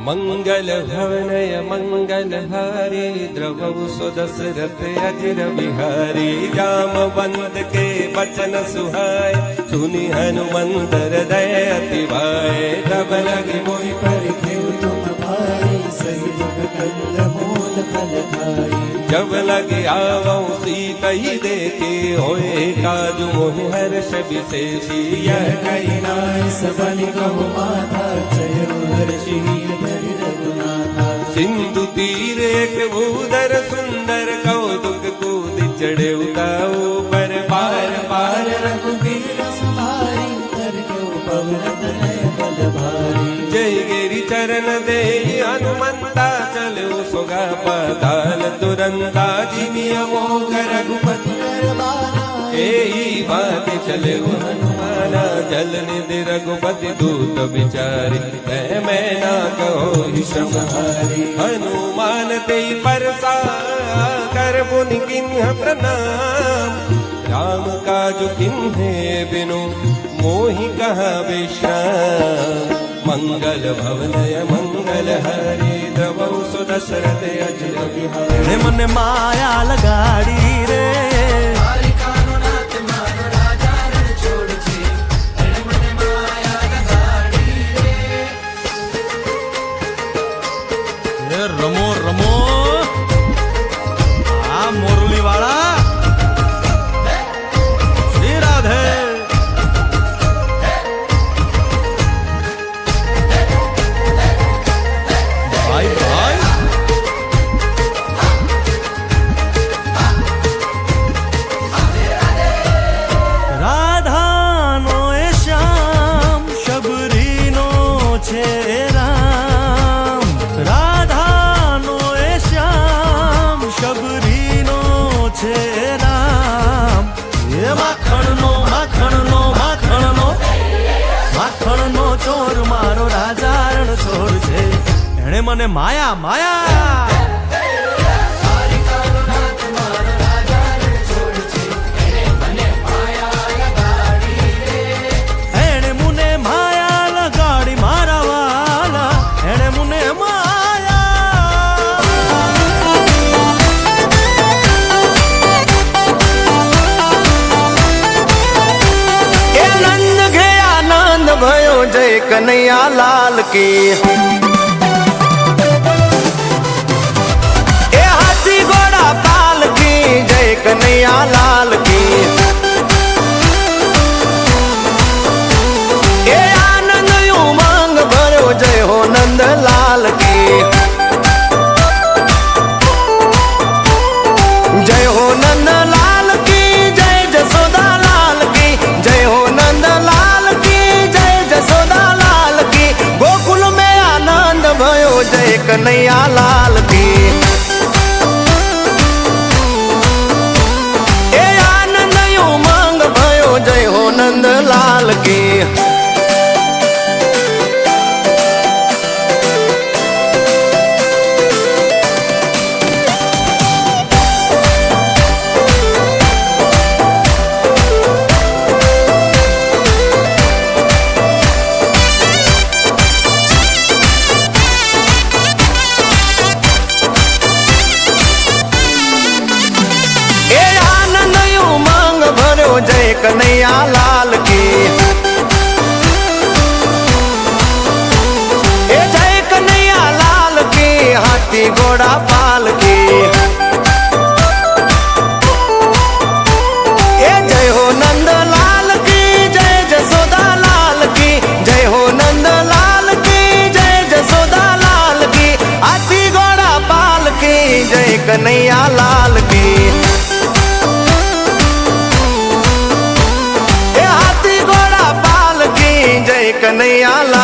मंगल भवनय मंगल हारी द्रवौ सो दशरथ अजिर बिहारी। जामवंत के बचन सुहाय सुनि हनुमंत हृदय अति भाए। तब लगे मोहि परखेउ तुम भाई सही जुग कंद मूल फल खाई। जब लगे आवौ सीतहि देखे होए काजु मोहि हर्ष विशेषी। यह कही नाय सबनि कहु माता चयो हर्षि धरि रघुनाथा। सिंधु तीर एक भूधर सुंदर कौतुक कूद चढ़े उताओ पर पार पार रघुबीर सुमारी करके पवन तनय बल भारी। जय गिरि चरण दे हनुमंता चलो सोगा पाताल तुरंता। जिमिय मोग रघुपति दरबारा एही बात चले हनुमाना। जल निधि रघुपति दूत विचारी मैं ना कहो श्रमहारी। हनुमान ते परसा कर पुनि किन्ह प्रणाम। राम काज किन्हे बिनु मोहि कहा विश्राम। मंगल भवनय मंगल हरि द्रवौ सो दशरथ अजिर बिहारी। मन माया लगाड़ी रे रमो रमो आ मोरली वाला श्री राधे। भाई भाई राधा नो ए श्याम शबरी नो छे राम। राधा नो ए श्याम शबरी नो छे राम। ये माखण नो माखण नो माखण नो माखण नो चोर मारो राजा रण छोर छे। एणे मने माया माया एणे मुने माया लगाड़ी मारा वाला। एणे मुने माया ए नंद घे आनंद भयो जय कन्हैया लाल की। ए हाथी घोड़ा पाल की जय कन्हैया लाल की। ए आनंद उमंग भरो जय हो नंद लाल की। जय हो नंद लाल की जय जसोदा लाल की। जय हो नंद लाल की जय जसोदा लाल की। गोकुल में आनंद भयो जय कन्हैया लाल की। ए आनंद उमंग भयो जय हो नंद लाल की। ए आनंद उमंग भरो जय कन्हैया लाल की। ए जय कन्हैया लाल की हाथी घोड़ा पाल की। ए जय हो नंद लाल की जय जसोदा लाल की। जय हो नंद लाल की जय जसोदा लाल की। हाथी घोड़ा पाल की जय कन्हैया लाल की। ए हाथी घोड़ा पाल की जय कन्हैया लाल